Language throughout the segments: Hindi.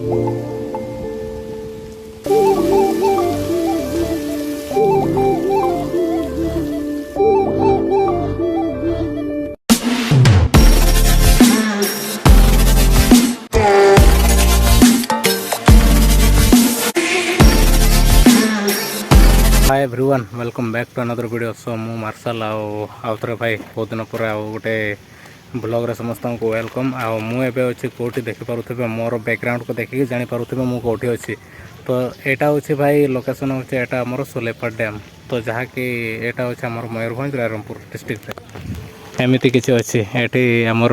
Hi everyone welcome back to another video. So मु मार्शल आउथरे भाई बहुत दिन पर गोटे ब्लॉग रे समस्त को वेलकम। मुझे अच्छी कौटी देखिपे मोर बैकग्राउंड को देखिए जानीपे मु कौटी अच्छी। तो यहाँ हूँ भाई लोकेशन हूँ यहाँ आमर सुलेपा डैम। तो जहाँकि यहाँ हूँ आमर मयूरभंज रायरंगपुर डिस्ट्रिक्ट एमती किसी अच्छी ये आमर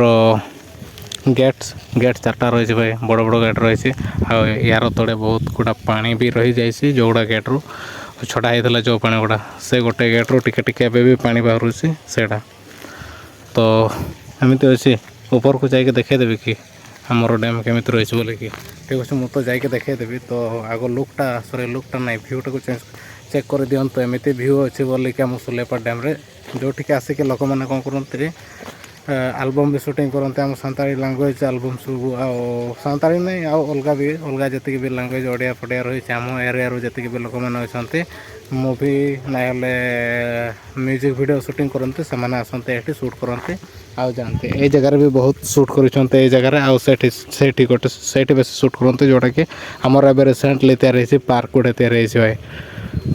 गेट चार्टा रही भाई बड़ बड़ गेट रही यार तले बहुत गुड़ा पानी भी रही जाइए जो गुड़ा गेट्रु छड़ा होता जो पानी गुड़ा से गोटे गेट्रु टिके टिके भी पानी बाहर से तो एमती अच्छी ऊपर को जाके देखेदेवी कि आमर डैम केमी रही बोले कि ठीक अच्छे मुझे जाके देखेदेवी। तो आग लुकटा सॉरी लुकटा ना भ्यूटा को चेक कर दिंतु एमती भ्यू अच्छी बोल कि आम सुलेपा डैम रे जोटिक आसिक लोक मैंने कौन करते आलबम भी शूटिंग करते आम सानताड़ी लांगुएज आलबम सब सानताड़ी नहीं अलग भी अलग जी भी लांगुएज ओडिया फडिया रही आम एरिया जी भी लोक मैंने अच्छा मुवी ना म्यूजिक वीडियो शूटिंग करते से आसते ये शूट करते आउ जाते ये जगार भी बहुत शूट कर जगार आठी गोटे से बेस शूट करते जोटा कि आमर ए रिसेंटली तैयारी पार्क गोटे तैयारी भाई।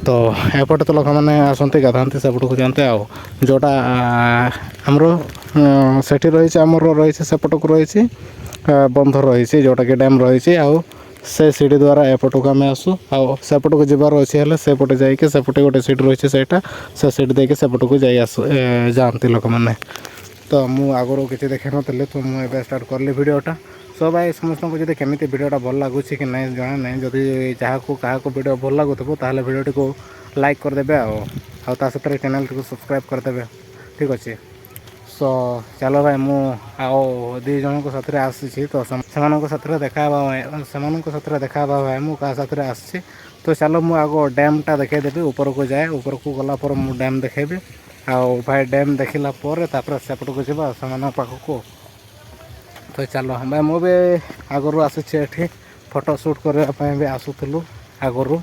तो एपटे तो लोक मैंने आसते गाधाते सेपट को जाते जोटा आमर से रही आमर रही सेपट को रही बंध रही जोटा कि डैम रही आउ से सीढ़ी द्वारा एपट को आम आसू आसपट को जबार अच्छे हेल्ले सेपटे जाइए सेपटे गोटे सीट रही से सीट देके सेपट को जाती लोक मैंने। तो मुझे आगुरी किसी देखे नी तो मुझे स्टार्ट कली भिडटा। सो भाई समस्त को जब केमी भिडटा भल लगुच कि ना जाना ना जदि जहाँ को क्या भिड भल लगुव ताल भिडटी को लाइक करदे आते चैनल को सब्सक्राइब करदे ठीक अच्छे। सो चलो भाई मु दी जन को साथ आसी तो से देखा देखा भाई मु क्या साथ आसी। तो चलो मु आगो डैमटा देखेदेवी ऊपर को जाए ऊपर को गलापर मु डैम देखेबी भाई डैम देखला तापर सेपट को जावा से पाखक। तो चलो भाई मु भी आगु आसी फोटो शूट करने भी आसूलु आगु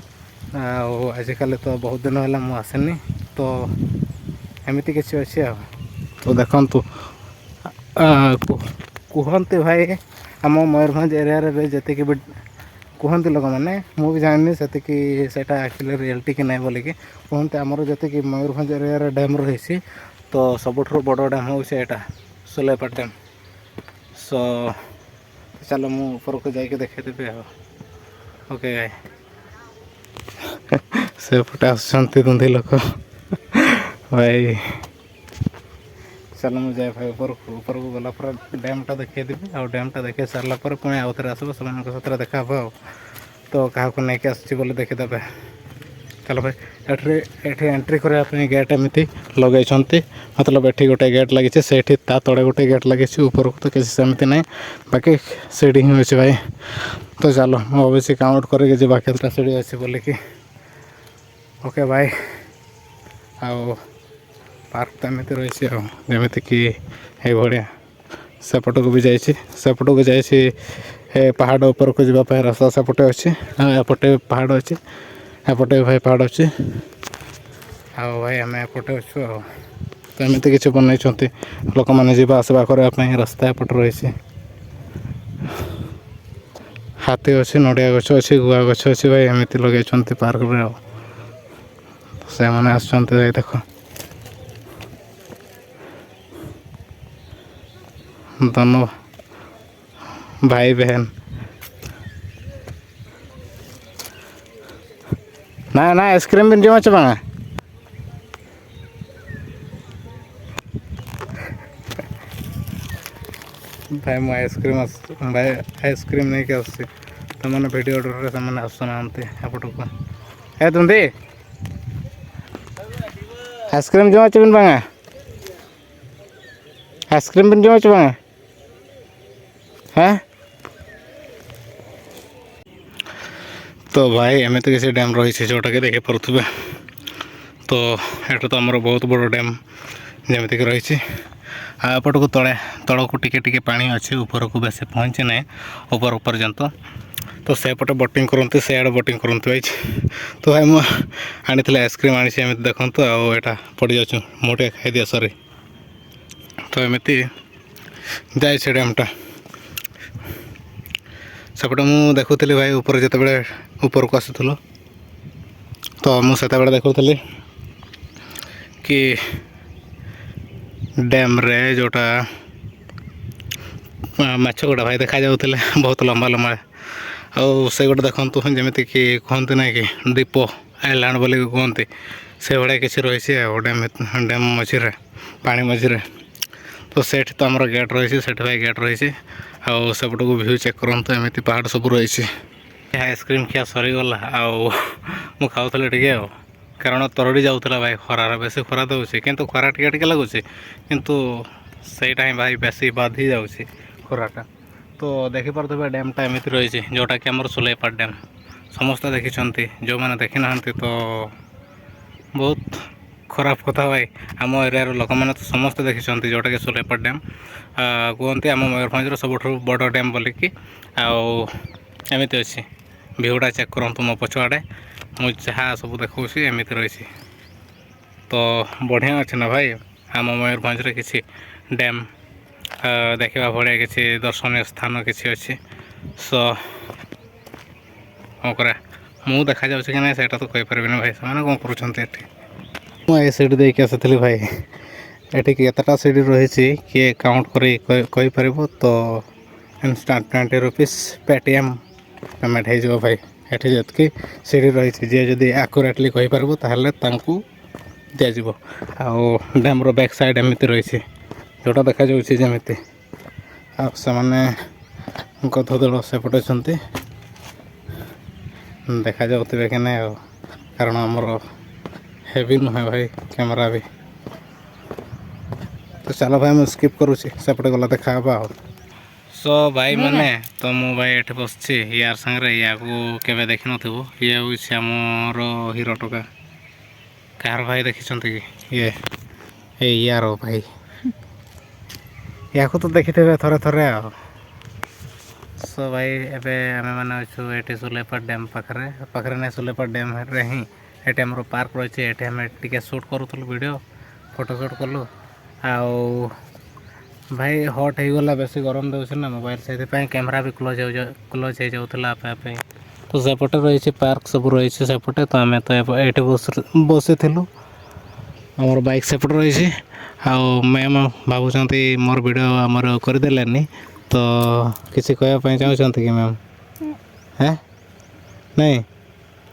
आजिकल तो बहुत दिन है मुझे आसेनी तो एमती किसी अच्छे। तो देखु कहते भाई आम मयूरभंज एरिया जी भी कहते लोक मैंने मुझे जानी से एक्चुअली रियलिटी कि ना बोलिकी कहते आमर जी मयूरभंज एरिया डैम रही तो सबुठ बड़ डैम हूँ यहाँ सुलेपा डैम। सो चलो मु ऊपर को जाके देखेदेवी ओके भाई से पटे आसुँच दुंधी लोक भाई। चलो मुझे भाई ऊपर को गला डैमटा देखेदेवी डैमटा देखे सारा पुणी आउ थे आसो से देखा तो क्या नहीं आस देखीदे। चलो भाई ये एंट्री करने गेट एमती लगे मतलब ये गोटे गेट लगी से तले गोटे गेट लगी ऊपर को तो किसी सेमती ना बाकी सीढ़ी ही अच्छे भाई। तो चलो मुझे काउंट करके केतटा सीढ़ी अच्छे बोलिकी ओके भाई आओ पार्क तो एमती रही जमीती कि ये भाया सेपट को भी जाइए सेपट को जाइए पहाड़ ऊपर को जावाई रास्ता सेपटे अच्छे एपटे पहाड़ अच्छे एपटे भाई पहाड़ अच्छे भाई आम एपटे अच्छु तो एमती किसी बनई लोक मैंने जावा आसवा करने रास्ता एपट रही हाथी अच्छे नड़िया गछ अच्छे गुआ गछ अच्छे भाई एमती लगे पार्क में से मैंने आसुँच देख दोनों भाई बहन ना ना आइसक्रीम भी जमा चाबा भाई मुझे आइसक्रीम भाई आइसक्रीम नहीं क्या तो मैंने वीडियो ऑर्डर से आसुना एपट को है तुम आइसक्रीम जमा चाबन बांगा आइसक्रीम भी जमा चाबा हाँ। तो भाई एमती किसी डैम रही जोटा कि देखे पारे तो ये तो आमर बहुत बड़ डैम जमीक रही आपट को तले तल को टिके टिके पानी अच्छे ऊपर को बेस पहुँचे ना ऊपर पर्यंत तो सेपटे बोटिंग करते सियाड़े बोटिंग करते भाई तो भाई मुझे आनी आइसक्रीम आनी देखु आउ एटा पड़ जाऊँ मोटे खाई दिया सरी तो एमती जाए डैमटा सेपटे मुझे देखुली भाई ऊपर जिते बड़े ऊपर को आसुल तो मुझे देखुली कि डैम रे जोटा माछ गुड़ा भाई देखा जाऊे बहुत लंबा लंबा आउ से गोटे देखु जमीती कि कहते ना कि दीप आइलैंड बोल कहते से भाया किसी रही डैम डैम मझीरे पानी मझीरे तो सेठ तो आमर गेट रही से भाई गेट रही आउ सेपट को भ्यू चेक करते एमती पहाड़ सब रही आइसक्रीम खिया सरीगला आउ मु खाऊली टे कारण तरड़ी जाऊला भाई खरार बेस खरा दूसरी किंतु खरा टे लगुच किंतु सहीटा ही भाई बेसी बाधी जाऊँगी खराटा तो देखिपे डैमटा एमती रही जोटा कि आमर सुलेपाट डैम समस्ते देखी जो मैंने देखी ना तो बहुत खराब कथा भाई आम एरिया लोक मैंने तो समस्ते देखी जोटा कि सुलेपाट डैम कहते आम मयूरभंज सब बड़ डैम बोलिकी आमती अच्छी भ्यूटा चेक करूँ मो पछुआड़े मुझे जहाँ सब देखा एमती रही तो बढ़िया अच्छे ना भाई आम मयूरभंज किसी डैम देखा भाया किसी दर्शनीय स्थान किसी अच्छी सो कौन करा मु देखा जाऊँ कि ना से तो कहीपर भाई से कौन कर सीढ़ी देके आसी भाई ये केतटा सीढ़ी रही किए काउंट कर तो इंस्टांट 20 रुपीस पेटीएम पेमेंट हो भाई ये जी सीढ़ी रही जी जदि आकुरेटली कहीपर ताहले दिज्व आउ डैम्र बैक साइड एमती रही जोटा देखा जमीती आने गध दल सेपटे देखा जाऊे कि नहीं कारण आमर हेवी नुहे भाई कैमेरा भी तो चलो भाई मुझे स्किप करुँची सेपटे गला देखा सो भाई मैंने तो मु भाई ये बस यार सांगे या केवे देखी नथबो ये हूँ आमर हीरो टोका कार भाई देखी कि ये यार भाई या तो देखी थे थरे थरे सो भाई एवं आम मैंने अच्छु ये सुलेपाट डैम पाखे पाखे ना सुलेपाट डैम रे ही ये आम पार्क रही है ये आम टे सुट करूँ वीडियो फोटो सुट कलु आउ भाई हट हो गला बेसी गरम दूसरे ना मोबाइल से कैमेरा भी क्लोज हो जाऊला आपे तो सेपटे रही पार्क सब रही सेपटे तो आम तो ये बसी आमर बाइक सेपटे रही आउ मैम भावुं मोर वीडियो आमर करदेलानी तो किसी कहवाई चाहते कि मैम है नहीं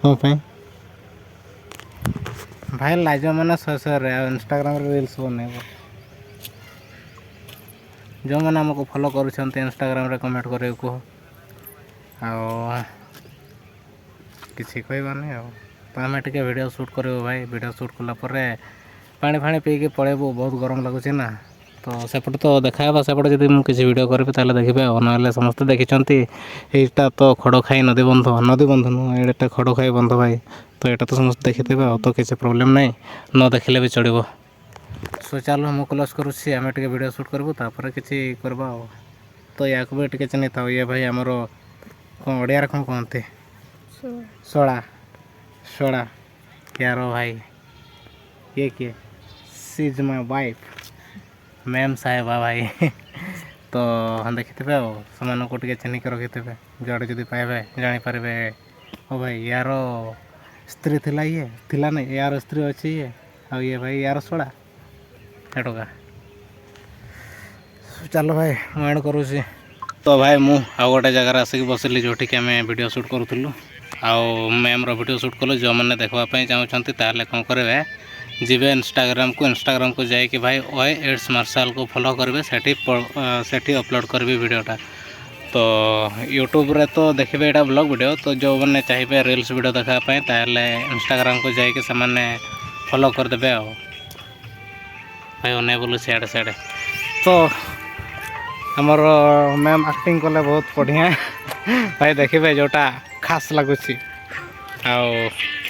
कौन भाई लाज मैंने शहर इंस्टाग्राम रील्स बनइब जो मैंने आमको फॉलो कर इंस्टाग्राम रे कमेंट करे कह किसी कहबानी तो आम टे वीडियो शूट कर भाई वीडियो शूट कलापर पानी फाणी पीके पलैबू बहुत गरम लगुच ना तो सेपटे तो देखा सेपटे जब मुझे किसी वीडियो करी देखिए ना समस्ते देखी यहाँ तो खड़खाई नदी बंध नुह ये खड़खाई बंध भाई तो यहाँ तो समस्त देखी तो किसी प्रोब्लेम नहीं न देखिले भी चलो सो चलो मुझे क्लोज करुँची आम टे वीडियो शूट करूँ तापर किसी करवा तो या भी टे चिन्ह था ये भाई आमर कौन ओडिया कौन कहते सोड़ा सोड़ा यार भाई ये किए सी इज माय वाइफ मैम साहेबा भाई तो देखी थे से चिन्हिक रखी थे जोड़े जब पाइबे जानीपारे ओ भाई यार स्त्री थिला ये थिला नहीं यार स्त्री अच्छी ये आ ये भाई यार सोड़ा एटका चलो भाई मुझे एंड करुँची तो भाई मु आ गोटे जगार आसिक बसिली जोटि आम वीडियो शूट करूँ आउ मैम वीडियो शूट कलु जो मैंने देखापी चाहते ताले कौन करेंगे जीवे इंस्टाग्राम को जाइए भाई ओए एड्स मार्शल को फॉलो करेंगे सेठी अपलोड करी वीडियोटा तो यूट्यूब रे तो देखिए यहाँ ब्लॉग वीडियो तो जो मैंने चाहिए रील्स वीडियो देखापी ताले इंस्टाग्राम को जाइए से फॉलो करदे आ भाई अने बोलू सियाड़े सियाड़े तो आमर मैम एक्टिंग कले बहुत बढ़िया भाई देखिए जोटा खास लगुच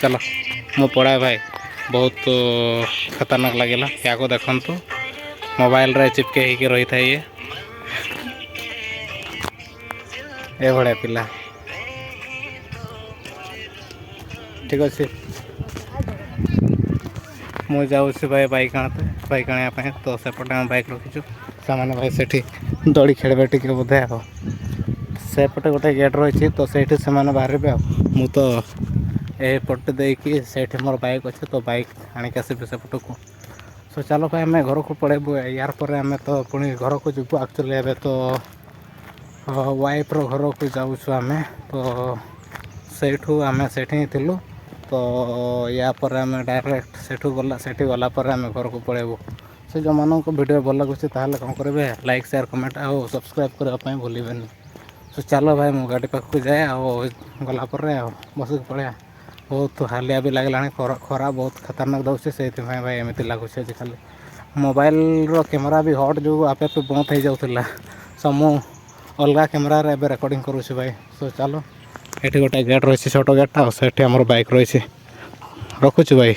चलो मु पढ़ा भाई बहुत खतरनाक लगे या को देखु मोबाइल रे चिपके होकर रही था ये भाया पिला ଠିକ୍ ଅଛି। ମୁଁ ଯାଉଛି ଭାଇ ବାଇକ୍ ଆଣିବା ପାଇଁ। ତ ସେପଟେ ଆମେ ବାଇକ୍ ରଖିଛୁ। ସେମାନେ ଭାଇ ସେଠି ଦୋଳି ଖେଳିବେ ଟିକେ ବୋଧେ ଆଉ। ସେପଟେ ଗୋଟେ ଗେଟ୍ ରହିଛି ତ ସେଇଠି ସେମାନେ ବାହାରିବେ ଆଉ। ମୁଁ ତ ଏପଟେ ଦେଇକି ସେଇଠି ମୋର ବାଇକ୍ ଅଛି ତ ବାଇକ୍ ଆଣିକି ଆସିବି ସେପଟକୁ। ତ ଚାଲ ଭାଇ ଆମେ ଘରକୁ ପଳେଇବୁ। ୟାର ପରେ ଆମେ ତ ପୁଣି ଘରକୁ ଯିବୁ। ଆକ୍ଚୁଆଲି ଏବେ ତ ୱାଇଫ୍ର ଘରକୁ ଯାଉଛୁ ଆମେ। ତ ସେଇଠୁ ଆମେ ସେଇଠି ହିଁ ଥିଲୁ। ତ ୟା ପରେ ଆମେ ଡାଇରେକ୍ଟ ସେଠି ଗଲା ପରେ ଆମେ ଘରକୁ ପଳେଇବୁ। ସେ ଯେଉଁମାନଙ୍କୁ ଭିଡ଼ିଓ ଭଲ ଲାଗୁଛି ତାହେଲେ କ'ଣ କରିବେ, ଲାଇକ୍ ସେୟାର କମେଣ୍ଟ ଆଉ ସବସ୍କ୍ରାଇବ୍ କରିବା ପାଇଁ ଭୁଲିବେନି। ତ ଚାଲ ଭାଇ ମୁଁ ଗାଡ଼ି ପାଖକୁ ଯାଏ ଆଉ ଗଲା ପରେ ଆଉ ବସିକି ପଳେଇବା। ବହୁତ ହାଲିଆ ବି ଲାଗିଲାଣି। ଖରା ବହୁତ ଖତରନାକ ଦେଉଛି ସେଇଥିପାଇଁ ଭାଇ ଏମିତି ଲାଗୁଛି ଆଜିକାଲି। ମୋବାଇଲର କ୍ୟାମେରା ବି ହଟ୍ ଯୋଗୁଁ ଆପେ ଆପେ ବନ୍ଦ ହେଇଯାଉଥିଲା। ମୁଁ ଅଲଗା କ୍ୟାମେରାରେ ଏବେ ରେକର୍ଡ଼ିଂ କରୁଛି ଭାଇ। ତ ଚାଲ ଏଠି ଗୋଟେ ଗେଟ୍ ରହିଛି ଛୋଟ ଗେଟ୍ଟା ଆଉ ସେଠି ଆମର ବାଇକ୍ ରହିଛି। ରଖୁଛି ଭାଇ।